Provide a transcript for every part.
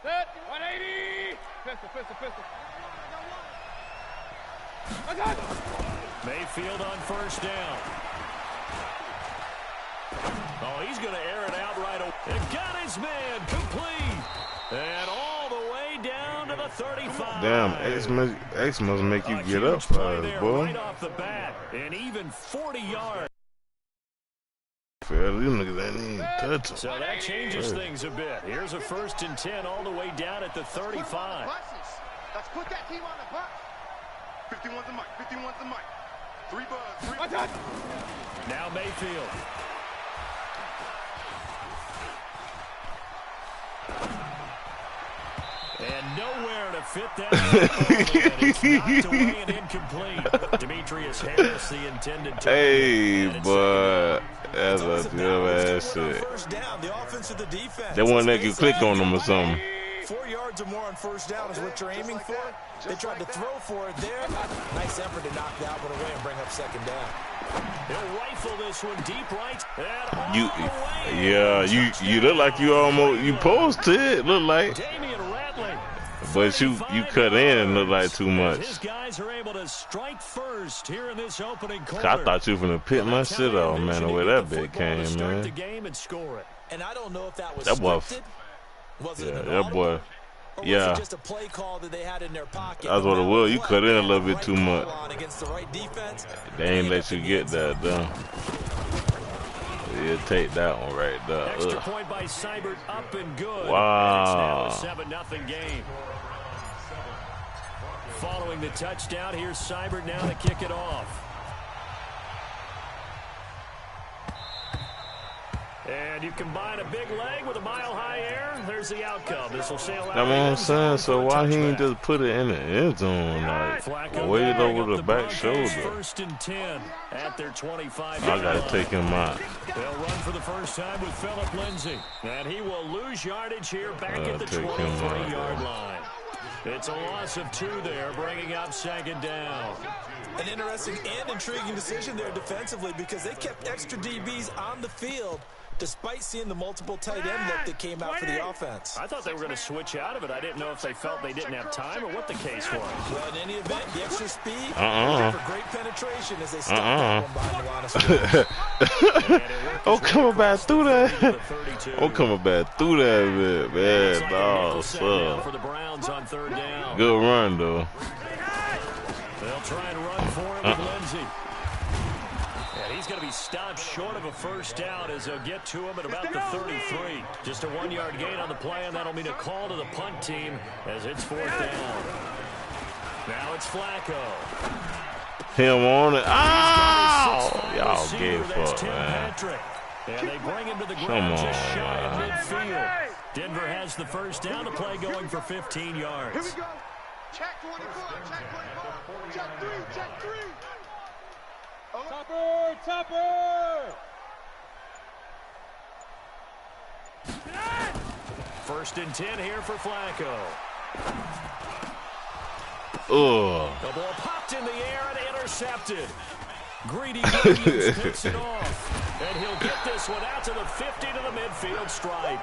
180. Pistol. Mayfield on first down. Oh, he's going to air it out right away. And got his man complete. And all the way down to the 35. Damn, X must make you get up, boy. Right off the bat. And even 40 yards. These niggas ain't even touch him. So that changes things a bit. Here's a 1st and 10 all the way down at the 35. Let's put that team on the bus. 51's the mic. 51's the mic. 3 buzz. Now Mayfield. And nowhere to fit that. It's knocked away and incomplete. Demetrius Harris, the intended target. Hey, boy. That's a good ass shit. They want to let you click on them or something. 4 yards or more on first down is what you're aiming for. They tried to throw for it there. Nice effort to knock that one away and bring up 2nd down. He'll rifle this one deep right. You look like you posed to it. Look like. Damian Ratley. But you cut in and look like too much. His guys are able to strike first here in this opening quarter. I thought you were gonna pit my shit off, man. The way that bit came, man. The game and score it. And I don't know if that was that boy. Yeah, that boy. Yeah. Just a play call that they had in their pocket. That's what it was. You cut in a little bit too much. They ain't let you get that done. Yeah, take that one right there. Extra point by Seibert, up and good. Wow. It's now a 7-0 game. Following the touchdown, here's Seibert now to kick it off. And you combine a big leg with a mile-high air, there's the outcome. This will sail out. That's what I'm saying. So why he ain't just put it in the end zone, like wait over the back shoulder? 1st and 10 at their 25. I gotta take him out. They'll run for the first time with Phillip Lindsay, and he will lose yardage here back at the 23-yard line. It's a loss of 2 there, bringing up 2nd down. An interesting and intriguing decision there defensively because they kept extra DBs on the field despite seeing the multiple tight end look that came out for the offense. I thought they were going to switch out of it. I didn't know if they felt they didn't have time or what the case was. Well, in any event, the extra speed for great penetration as they stopped that one behind the line of scrimmage. Oh, coming back through that. Oh, coming back through that bit, man. Oh, for the Browns on 3rd down. Good run, though. They'll try and run for it with Lindsay. And he's going to be stopped short of a first down as they'll get to him at about the 33. Just a 1-yard gain on the play, and that'll mean a call to the punt team as it's 4th down. Now it's Flacco. Him on it. Oh! Y'all gave up, man. And they bring him to the ground just shy of midfield. Denver has the first down to play going for 15 yards. Here we go. Check 24, check 24, check 3. Oh. Topper! 1st and 10 here for Flacco. The ball popped in the air and intercepted. Greedy Williams picks it off. And he'll get this one out to the 50 to the midfield stripe.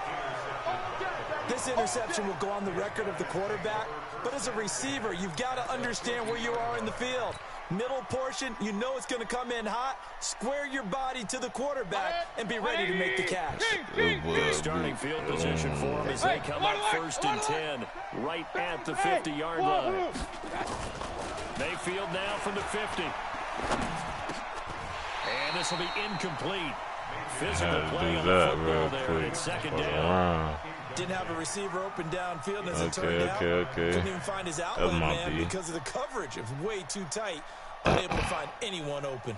This interception will go on the record of the quarterback, but as a receiver, you've got to understand where you are in the field. Middle portion, you know it's going to come in hot. Square your body to the quarterback and be ready to make the catch. Starting field position for him as they come up 1st and 10, right at the 50-yard line. Mayfield now from the 50. And this will be incomplete. Physical play on the football there. It's 2nd down. Didn't have a receiver open downfield, as it turned out. Couldn't even find his outlet man because of the coverage. It was way too tight. Unable to find anyone open.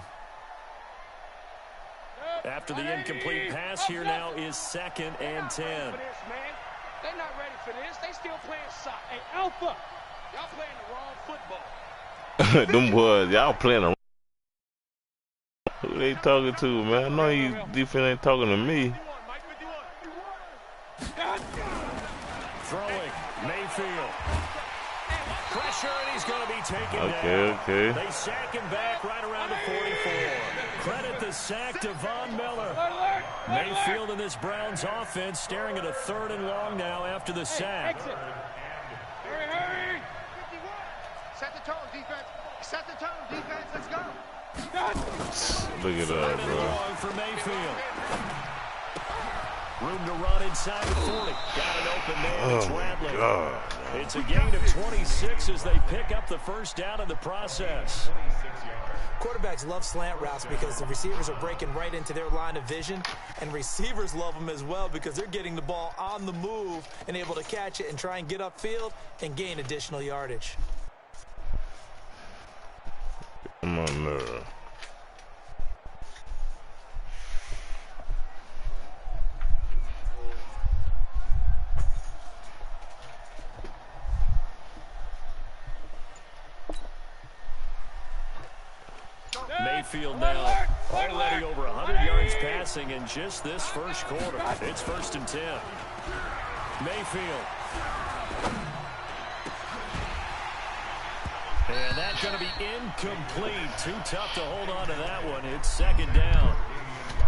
After the incomplete pass, here now is 2nd and 10. They're not ready for this. They still playing soccer. Hey, Alpha, y'all playing the wrong football. Them boys, y'all playing the. Who they talking to, man? I know you defense ain't talking to me. Throwing, Mayfield. Pressure, and he's going to be taken down. Okay. They sack him back right around the 44. Credit the sack to Von Miller. Mayfield and this Browns offense staring at a 3rd and long now after the sack. Hurry. Set the tone, defense. Set the tone, defense. Let's go. Look at that, bro. For Mayfield. Room to run inside the 40. Got an open man. It's Radley. God. It's a gain of 26 as they pick up the first down in the process. Quarterbacks love slant routes because the receivers are breaking right into their line of vision, and receivers love them as well because they're getting the ball on the move and able to catch it and try and get upfield and gain additional yardage. Come on, there. Mayfield now already over 100 yards passing in just this first quarter. It's 1st and 10. Mayfield. And that's going to be incomplete. Too tough to hold on to that one. It's 2nd down.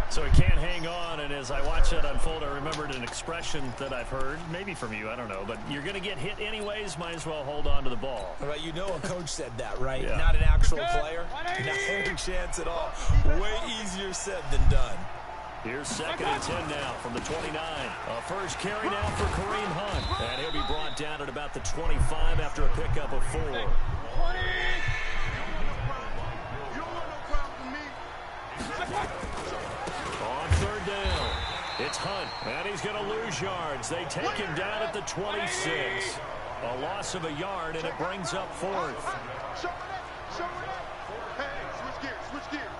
So he can't hang on, and as I watch that unfold, I remembered an expression that I've heard, maybe from you, I don't know, but you're going to get hit anyways, might as well hold on to the ball. Well, you know a coach said that, right? Yeah. Not an actual player. Not a chance at all. Way easier said than done. Here's 2nd and 10 now from the 29. A first carry now for Kareem Hunt, and he'll be brought down at about the 25 after a pickup of 4. 20. You don't want no crowd from me. On 3rd down, it's Hunt, and he's going to lose yards. They take him down at the 26. A loss of a yard, and it brings up 4th. Show it up. Hey, switch gears.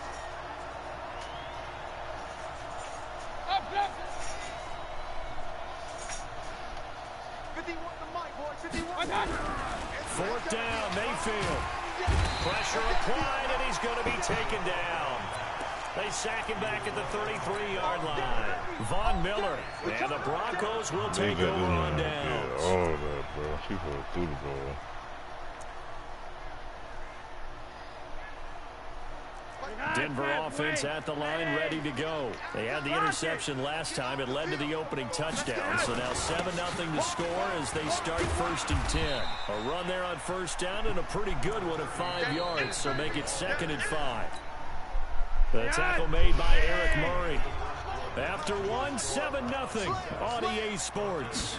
51 the mic, boys. 51. 4th down, Mayfield. Pressure applied, and he's going to be taken down. They sack him back at the 33-yard line. Von Miller, and the Broncos will take over on downs. All that, bro. People threw the ball. Denver offense at the line, ready to go. They had the interception last time. It led to the opening touchdown. So now 7-0 to score as they start 1st and 10. A run there on 1st down and a pretty good one at 5 yards. So make it 2nd and 5. The tackle made by Eric Murray. After 7-0 on EA Sports.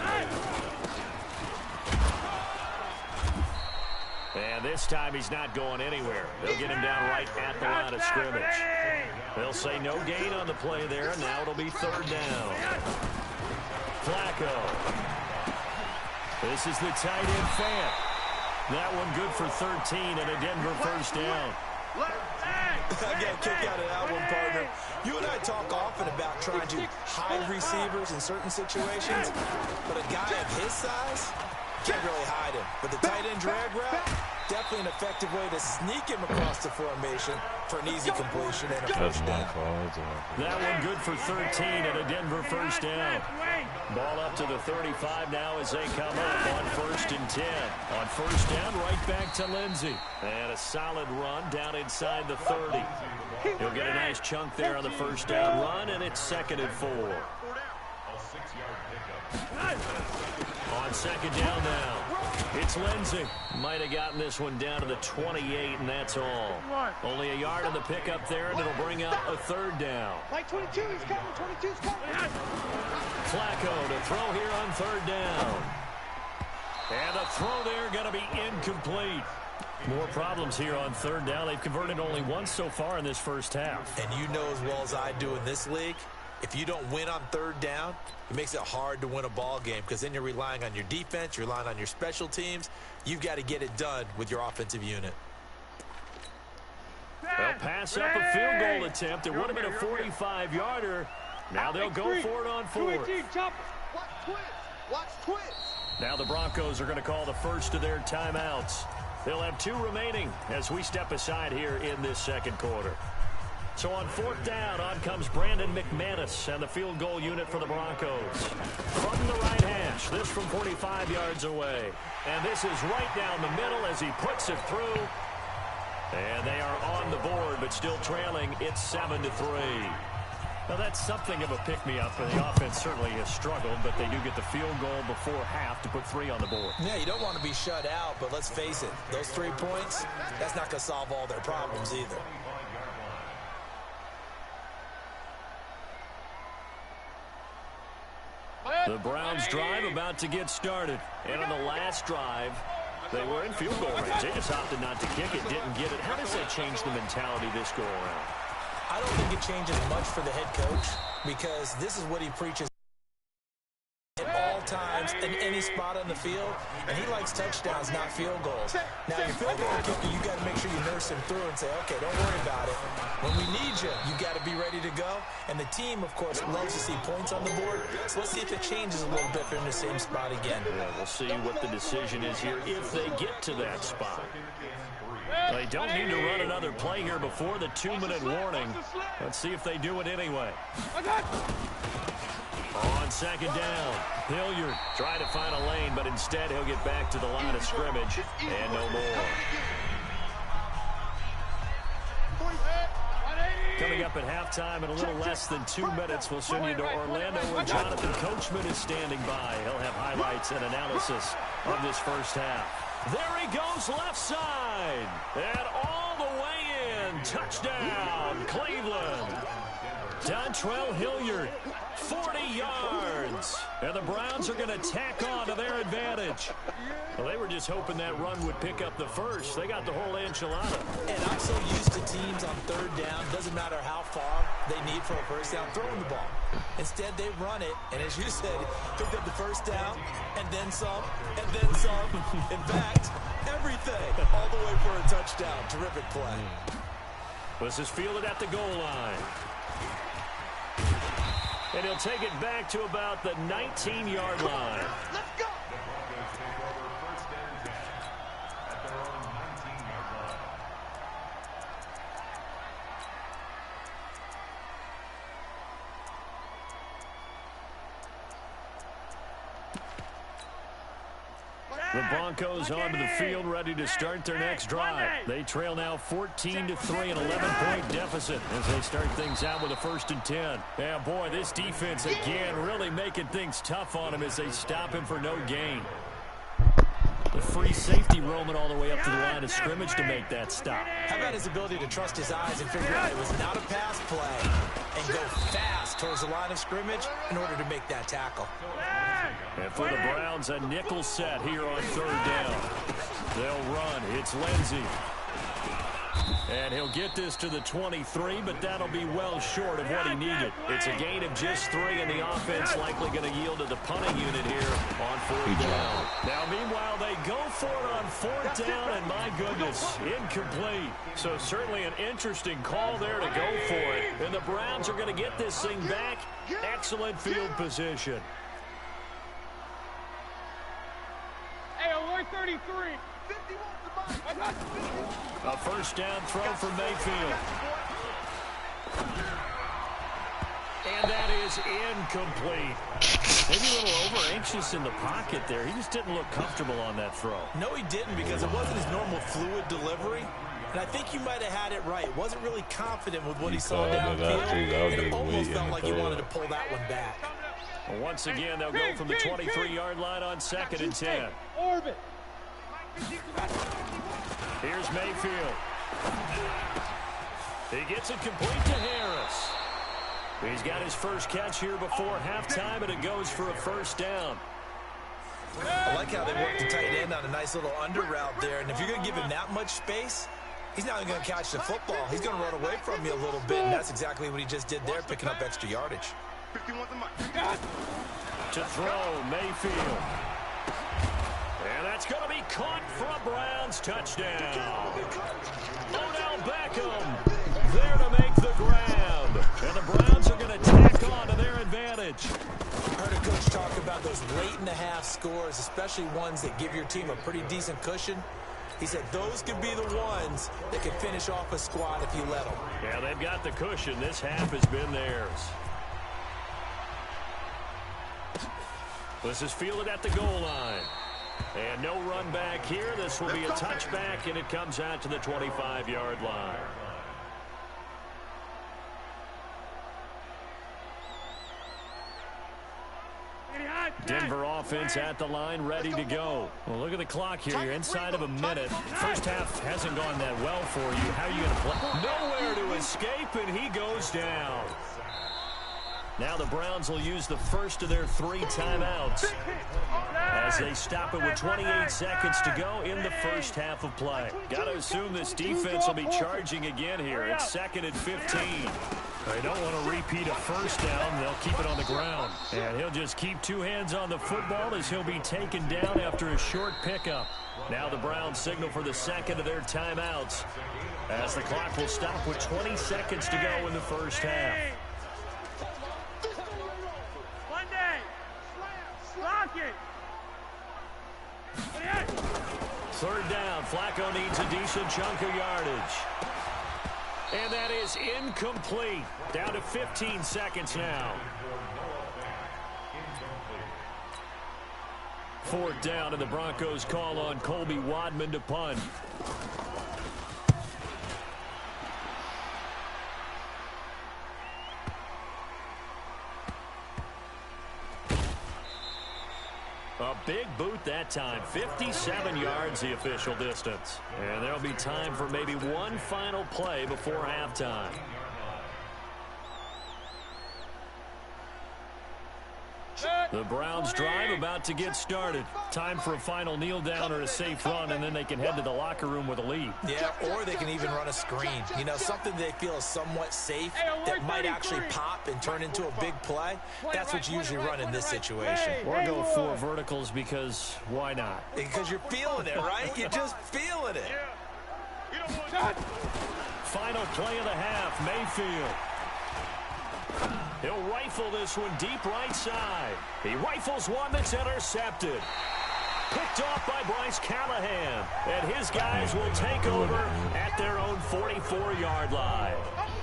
And this time he's not going anywhere. They'll get him down right at the line of scrimmage. They'll say no gain on the play there, and now it'll be 3rd down. Flacco. This is the tight end Fant. That one good for 13 and a Denver 1st down. I got a kick out of that one, partner. You and I talk often about trying to hide receivers in certain situations, but a guy of his size can't really hide him. But the tight end drag route, definitely an effective way to sneak him across the formation for an easy completion and a 1st down. That one good for 13 and a Denver 1st down. Ball up to the 35 now as they come up on 1st and 10. On 1st down, right back to Lindsey. And a solid run down inside the 30. He'll get a nice chunk there on the 1st down run, and it's 2nd and 4. On 2nd down now, it's Lindsey. Might have gotten this one down to the 28, and that's all. Only a yard on the pickup there, and it'll bring up a 3rd down. Like 22, he's coming. 22's coming. Flacco to throw here on 3rd down. And the throw there going to be incomplete. More problems here on 3rd down. They've converted only once so far in this first half. And you know as well as I do in this league, if you don't win on 3rd down, it makes it hard to win a ball game because then you're relying on your defense, you're relying on your special teams. You've got to get it done with your offensive unit. They'll pass up a field goal attempt. It would have been a 45-yarder. Now they'll go for it on 4th. Watch twins. Now the Broncos are going to call the first of their timeouts. They'll have 2 remaining as we step aside here in this 2nd quarter. So on 4th down, on comes Brandon McManus and the field goal unit for the Broncos. From the right hash, this from 45 yards away. And this is right down the middle as he puts it through. And they are on the board, but still trailing. It's 7-3. Well, that's something of a pick-me-up, and the offense certainly has struggled, but they do get the field goal before half to put 3 on the board. Yeah, you don't want to be shut out, but let's face it, those 3 points, that's not going to solve all their problems either. The Browns drive about to get started. And on the last drive, they were in field goal range. They just opted not to kick it, didn't get it. How does that change the mentality this go around? I don't think it changes much for the head coach because this is what he preaches at all times in any spot on the field, and he likes touchdowns, not field goals. Now, your field goal kicker, you got to make sure you nurse him through and say, okay, don't worry about it. When we need you, you got to be ready to go. And the team, of course, loves to see points on the board. So let's see if it changes a little bit if they're in the same spot again. Yeah, we'll see what the decision is here if they get to that spot. They don't need to run another play here before the 2-minute warning. Let's see if they do it anyway. On second down, Hilliard trying to find a lane, but instead he'll get back to the line of scrimmage and no more. Coming up at halftime in a little less than 2 minutes, we'll send you to Orlando where Jonathan Coachman is standing by. He'll have highlights and analysis of this first half. There he goes left side. And all the way in. Touchdown, Cleveland. Dontrell Hilliard, 40 yards. And the Browns are going to tack on to their advantage. Well, they were just hoping that run would pick up the first. They got the whole enchilada. And I'm so used to teams on 3rd down, doesn't matter how far they need for a first down, throwing the ball. Instead, they run it, and as you said, picked up the first down, and then some, and then some. In fact, everything, all the way for a touchdown. Terrific play. This is fielded at the goal line. And he'll take it back to about the 19-yard line. Let's go. The Broncos onto the field, ready to start their next drive. They trail now 14-3, an 11-point deficit as they start things out with a 1st and 10. Yeah, boy, this defense again really making things tough on him as they stop him for no gain. The free safety roaming all the way up to the line of scrimmage to make that stop. How about his ability to trust his eyes and figure out it was not a pass play and go fast towards the line of scrimmage in order to make that tackle. And for the Browns, a nickel set here on 3rd down. They'll run. It's Lindsey. And he'll get this to the 23, but that'll be well short of what he needed. It's a gain of just 3, and the offense likely going to yield to the punting unit here on 4th down. Now, meanwhile, they go for it on 4th down, and my goodness, incomplete. So certainly an interesting call there to go for it. And the Browns are going to get this thing back. Excellent field position. Hey, alert 33. A 1st down throw for Mayfield. And that is incomplete. Maybe a little over-anxious in the pocket there. He just didn't look comfortable on that throw. No, he didn't, because it wasn't his normal fluid delivery. And I think you might have had it right. Wasn't really confident with what he saw downfield. And it almost felt like he wanted to pull that one back. Well, once again, they'll go from the 23-yard line on 2nd and 10. Orbit. Here's Mayfield. He gets it complete to Harris. He's got his first catch here before halftime, and it goes for a 1st down. I like how they worked the tight end on a nice little under route there. And if you're going to give him that much space, he's not going to catch the football. He's going to run away from you a little bit, and that's exactly what he just did there, picking up extra yardage. To throw, Mayfield. And that's going to be caught for a Browns touchdown. Odell Beckham there to make the grab. And the Browns are going to tack on to their advantage. I heard a coach talk about those late-in-the-half scores, especially ones that give your team a pretty decent cushion. He said those could be the ones that can finish off a squad if you let them. Yeah, they've got the cushion. This half has been theirs. This is fielded at the goal line. And no run back here. This will be a touchback, and it comes out to the 25-yard line. offense at the line, ready to go. Well, look at the clock here. You're inside of a minute. First half hasn't gone that well for you. How are you going to play? Nowhere to escape, and he goes down. Now the Browns will use the first of their 3 timeouts as they stop it with 28 seconds to go in the first half of play. Got to assume this defense will be charging again here. It's 2nd and 15. They don't want to repeat a first down. They'll keep it on the ground. And he'll just keep 2 hands on the football as he'll be taken down after a short pickup. Now the Browns signal for the 2nd of their timeouts as the clock will stop with 20 seconds to go in the first half. Third down. Flacco needs a decent chunk of yardage. And that is incomplete. Down to 15 seconds now. 4th down, and the Broncos call on Colby Wadman to punt. A big boot that time. 57 yards the official distance. And there'll be time for maybe one final play before halftime. The Browns drive about to get started. Time for a final kneel down or a safe run, and then they can head to the locker room with a lead. Yeah, or they can even run a screen. You know, something they feel is somewhat safe that might actually pop and turn into a big play. That's what you usually run in this situation. Or go 4 verticals because why not? Because you're feeling it, right? You're just feeling it. Final play of the half, Mayfield. He'll rifle this one deep right side. He rifles one that's intercepted. Picked off by Bryce Callahan. And his guys will take over at their own 44-yard line.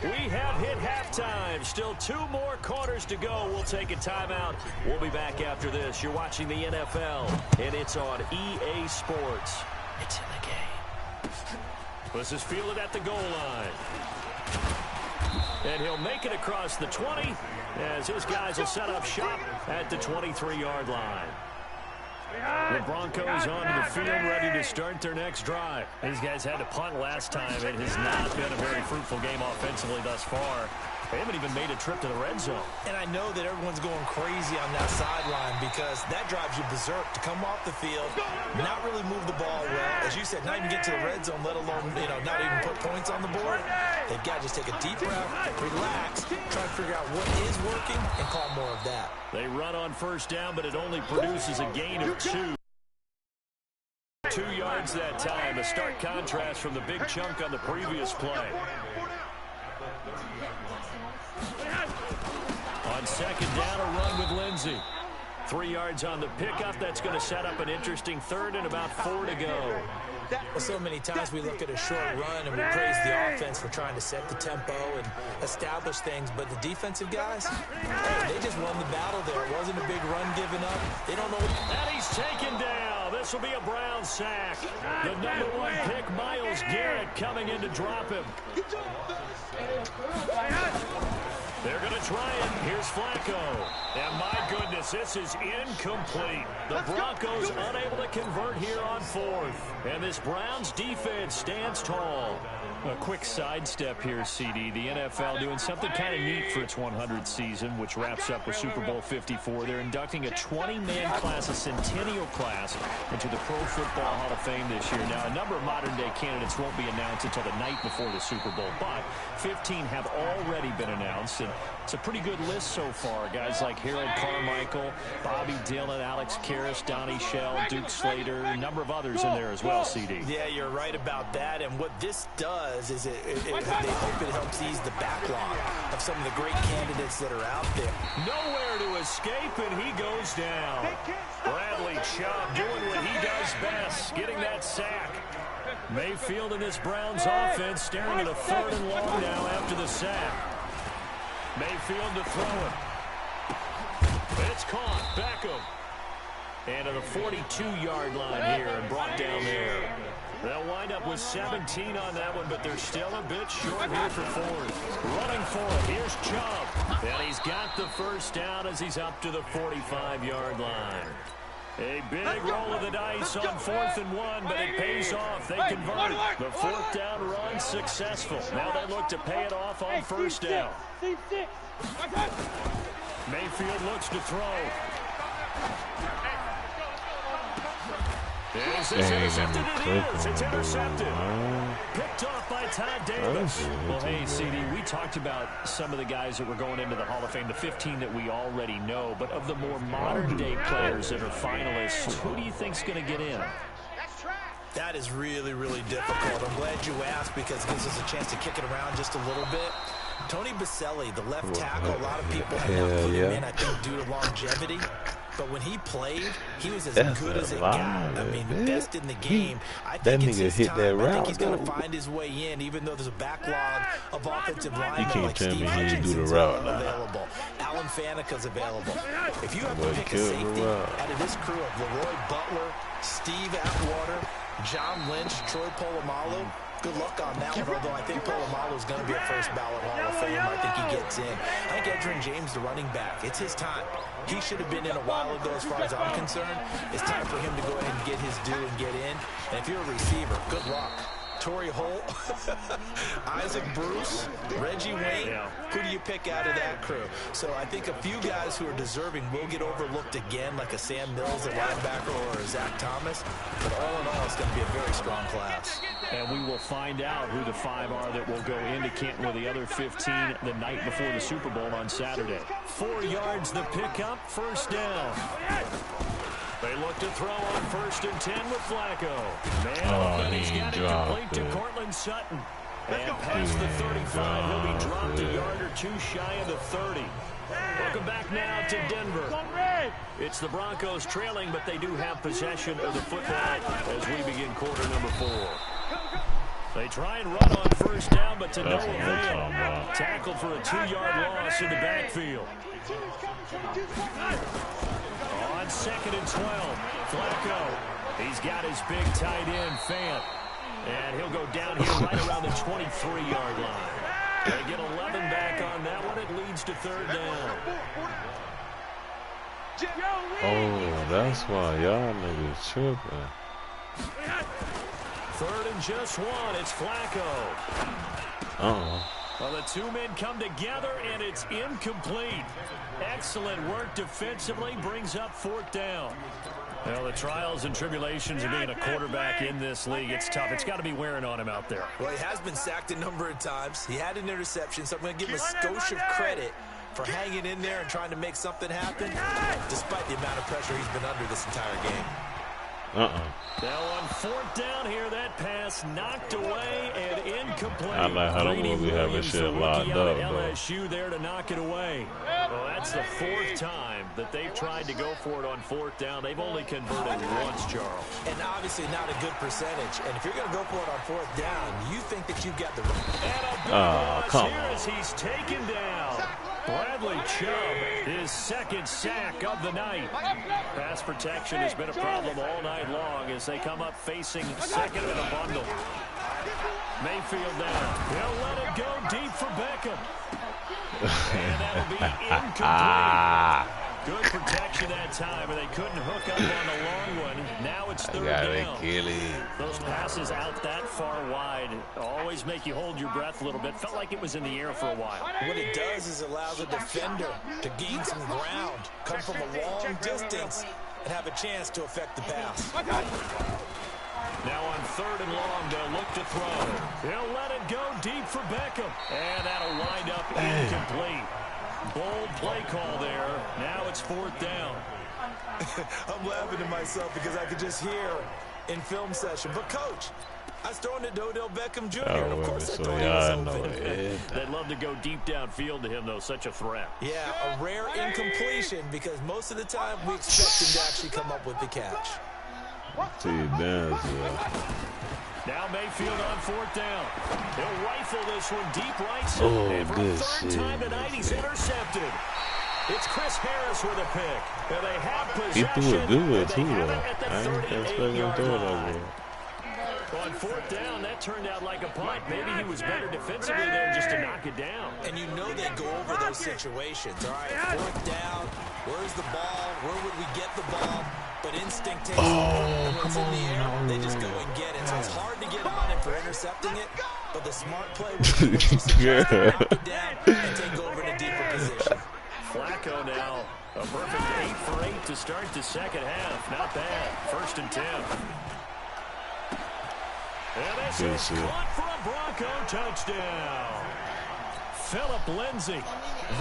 We have hit halftime. Still 2 more quarters to go. We'll take a timeout. We'll be back after this. You're watching the NFL, and it's on EA Sports. It's in the game. This is fielded at the goal line. And he'll make it across the 20 as his guys will set up shop at the 23-yard line. The Broncos onto the field ready to start their next drive. These guys had to punt last time. It has not been a very fruitful game offensively thus far. They haven't even made a trip to the red zone. And I know that everyone's going crazy on that sideline because that drives you berserk to come off the field, not really move the ball well. As you said, not even get to the red zone, let alone, not even put points on the board. They've got to just take a deep breath, relax, try to figure out what is working, and call more of that. They run on first down, but it only produces a gain of 2. 2 yards that time, a stark contrast from the big chunk on the previous play. On second down, a run with Lindsey. 3 yards on the pickup. That's going to set up an interesting 3rd and about 4 to go. Well, so many times we look at a short run and we praise the offense for trying to set the tempo and establish things, but the defensive guys, hey, they just won the battle there. It wasn't a big run given up. They don't know. And he's taken down. This will be a Brown sack. The #1 pick, Myles Garrett, coming in to drop him. They're going to try it. Here's Flacco. And my goodness, this is incomplete. The Broncos unable to convert here on 4th. And this Browns defense stands tall. A quick sidestep here, CD. The NFL doing something kind of neat for its 100th season, which wraps up with Super Bowl 54. They're inducting a 20-man class, a centennial class, into the Pro Football Hall of Fame this year. Now, a number of modern-day candidates won't be announced until the night before the Super Bowl, but 15 have already been announced, and it's a pretty good list so far. Guys like Harold Carmichael, Bobby Dillon, Alex Karras, Donnie Shell, Duke Slater, a number of others in there as well, CD. Yeah, you're right about that, and what this does is they hope it helps ease the backlog of some of the great candidates that are out there. Nowhere to escape, and he goes down. Bradley Chubb doing what he does best, getting that sack. Mayfield in this Browns offense staring at a 3rd and long now after the sack. Mayfield to throw it. It's caught. Beckham. And to the 42-yard line here and brought down there. They'll wind up with 17 on that one, but they're still a bit short here for 4th. Running for it. Here's Chubb. And he's got the first down as he's up to the 45-yard line. A big roll of the dice on 4th and 1, but it pays off. They convert. The 4th down run successful. Now they look to pay it off on 1st down. Mayfield looks to throw. Is this intercepted? It is. It's intercepted. Picked off by Todd Davis. Well, hey, CD, we talked about some of the guys that were going into the Hall of Fame, the 15 that we already know. But of the more modern-day players that are finalists, who do you think's going to get in? That is really, really difficult. I'm glad you asked because it gives us a chance to kick it around just a little bit. Tony Baselli, the left tackle, a lot of people have not put him in, I think, due to longevity. But when he played, he was as good as it got. I mean, the best in the game. I think it's his time. I think he's going to find his way in, even though there's a backlog of offensive linemen like Steve Hutchinson's available. Alan Faneca's available. If you have to pick a safety out of this crew of Leroy Butler, Steve Atwater, John Lynch, Troy Polamalu, good luck on that one, although I think Polamalu's going to be a first ballot Hall of Fame. I think he gets in. I think Edgerrin James, the running back, it's his time. He should have been in a while ago as far as I'm concerned. It's time for him to go ahead and get his due and get in. And if you're a receiver, good luck. Torrey Holt, Isaac Bruce, Reggie Wayne, who do you pick out of that crew? So I think a few guys who are deserving will get overlooked again, like a Sam Mills, a linebacker, or a Zach Thomas. But all in all, it's going to be a very strong class. And we will find out who the 5 are that will go into Canton with the other 15 the night before the Super Bowl on Saturday. 4 yards the pickup, 1st down. They look to throw on 1st and 10 with Flacco. Man, he's got it complete to Cortland Sutton. And past the 35, he'll be dropped a yard or 2 shy of the 30. Welcome back now to Denver. It's the Broncos trailing, but they do have possession of the football as we begin quarter number 4. They try and run on 1st down, but to no avail. Tackled for a 2-yard loss in the backfield. On 2nd and 12, Flacco. He's got his big tight end, Fant. And he'll go down here right around the 23-yard line. They get 11 back on that one. It leads to 3rd down. Oh, that's why y'all niggas tripping. 3rd and just 1. It's Flacco. Well, the 2 men come together, and it's incomplete. Excellent work defensively, brings up 4th down. Well, the trials and tribulations of being a quarterback in this league, it's tough. It's got to be wearing on him out there. Well, he has been sacked a number of times. He had an interception, so I'm going to give him a skosh of credit for hanging in there and trying to make something happen, despite the amount of pressure he's been under this entire game. Now on 4th down here, that pass knocked away and incomplete. I like how the movie having shit locked up, LSU there to knock it away. Well, that's the 4th time that they've tried to go for it on 4th down. They've only converted once, Charles. And obviously not a good percentage. And if you're going to go for it on 4th down, you think that you've got the... And a big here as he's taken down. Bradley Chubb, his 2nd sack of the night. Pass protection has been a problem all night long as they come up facing 2nd in a bundle. Mayfield down. He'll let it go deep for Beckham. And that'll be incomplete. Good protection that time, and they couldn't hook up on the long one. Now it's 3rd down. Those passes out that far wide always make you hold your breath a little bit. Felt like it was in the air for a while. What it does is allows a defender to gain some ground, come from a long distance, and have a chance to affect the pass. Now on 3rd and long, they'll look to throw. He'll let it go deep for Beckham. And that'll wind up incomplete. Bold play call there. Now it's 4th down. I'm laughing to myself because I could just hear in film session. But, Coach, I was throwing it to Odell Beckham Jr. And of course I thought he was open. They'd love to go deep downfield to him, though. Such a threat. Yeah, a rare incompletion because most of the time we expect him to actually come up with the catch. See, that's now Mayfield on 4th down. He'll rifle this one deep right side. Oh, for good a 3rd time tonight, he's intercepted. It's Chris Harris with a pick. And they have possession. He threw it good, too, though. I ain't expecting him to throw it that good. On 4th down, that turned out like a punt. Maybe he was better defensively there just to knock it down. And you know they go over those situations. All right, 4th down. Where's the ball? Where would we get the ball? but instinct takes over. And when it's in the air, they just go and get it. So it's hard to get on him for intercepting it, but the smart play was to knock it down and take over in a deeper position. Flacco now, a perfect 8 for 8 to start the second half. Not bad. 1st and 10. And this is caught for a Bronco touchdown. Philip Lindsay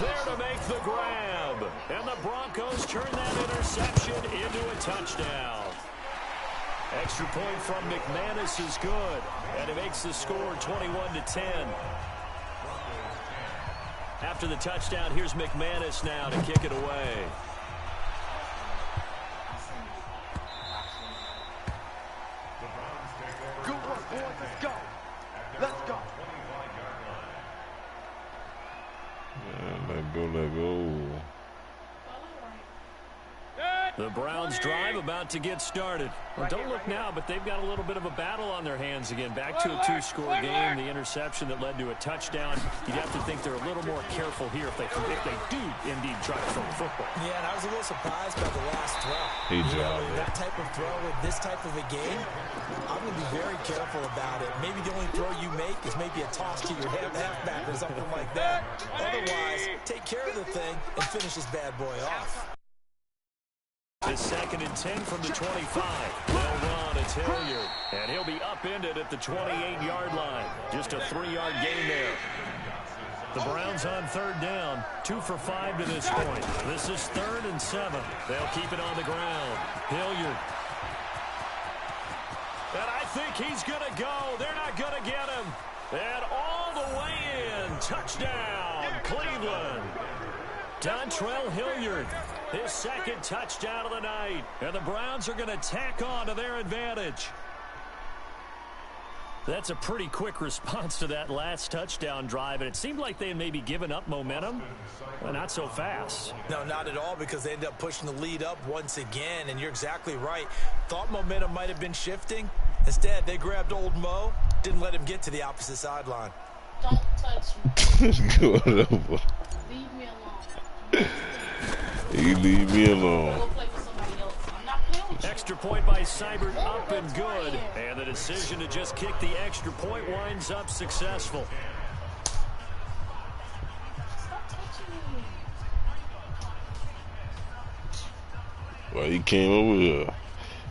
there to make the grab. And the Broncos turn that interception into a touchdown. Extra point from McManus is good. And it makes the score 21-10. After the touchdown, here's McManus now to kick it away. Good work, boys. Let's go. Let's go. Let go. The Browns drive about to get started. Well, don't look now, but they've got a little bit of a battle on their hands again. Back to a 2-score game. The interception that led to a touchdown. You'd have to think they're a little more careful here if they do indeed try to throw the football. Yeah, and I was a little surprised by the last throw. That type of throw in this type of a game, I'm going to be very careful about it. Maybe the only throw you make is maybe a toss to your halfback or something like that. Otherwise, take care of the thing and finish this bad boy off. It's 2nd and 10 from the 25. They'll run. It's Hilliard. And he'll be upended at the 28-yard line. Just a 3-yard gain there. The Browns on 3rd down. 2 for 5 to this point. This is 3rd and 7. They'll keep it on the ground. Hilliard. And I think he's going to go. They're not going to get him. And all the way in. Touchdown, Cleveland. Dontrell Hilliard. His 2nd touchdown of the night. And the Browns are going to tack on to their advantage. That's a pretty quick response to that last touchdown drive. And it seemed like they had maybe given up momentum. Well, not so fast. No, not at all, because they ended up pushing the lead up once again. And you're exactly right. Thought momentum might have been shifting. Instead, they grabbed old Mo. Didn't let him get to the opposite sideline. Don't touch me. Go over. Leave me alone. You leave me alone. Go play with somebody else. I'm not playing with you. Extra point by Seibert, up and good. And the decision to just kick the extra point winds up successful. Stop touching me. Well, you came over here.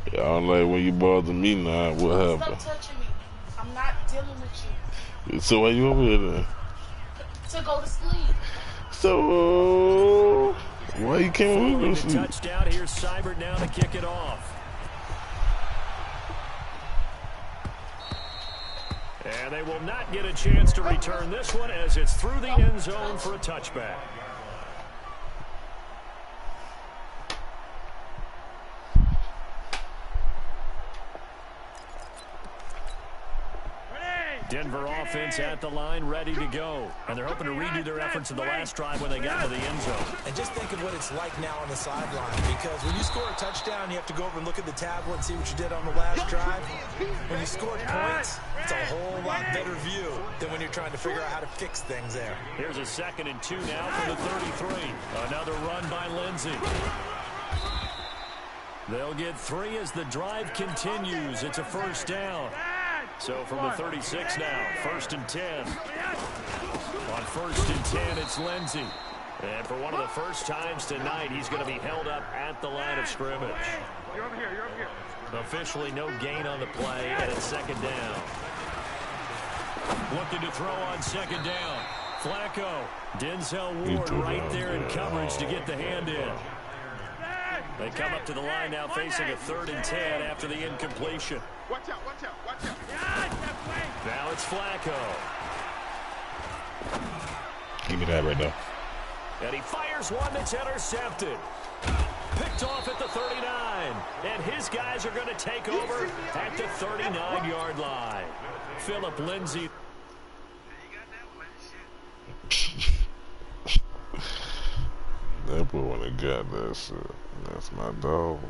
I don't like when you bother me now. What happened? Stop touching me. I'm not dealing with you. So why you over here then? To go to sleep. So why you came over to here? Touchdown. Here's Seibert now to kick it off. And they will not get a chance to return this one as it's through the end zone for a touchback. Denver offense at the line, ready to go. And they're hoping to redo their efforts in the last drive when they got to the end zone. And just think of what it's like now on the sideline, because when you score a touchdown, you have to go over and look at the tablet and see what you did on the last drive. When you scored points, it's a whole lot better view than when you're trying to figure out how to fix things there. Here's a 2nd and 2 now from the 33. Another run by Lindsay. They'll get 3 as the drive continues. It's a 1st down. So from the 36 now, 1st and 10. On 1st and 10, it's Lindsay. And for one of the first times tonight, he's going to be held up at the line of scrimmage. You're over here. You're over here. Officially no gain on the play, and it's 2nd down. Looking to throw on 2nd down. Flacco. Denzel Ward right there in coverage to get the hand in. They come up to the line now facing a 3rd and 10 after the incompletion. Watch out, watch out, watch out. Now it's Flacco. Give me that right now. And he fires one that's intercepted. Picked off at the 39. And his guys are going to take over at the 39-yard line. Philip Lindsay. That boy when he got that shit. That's my dog.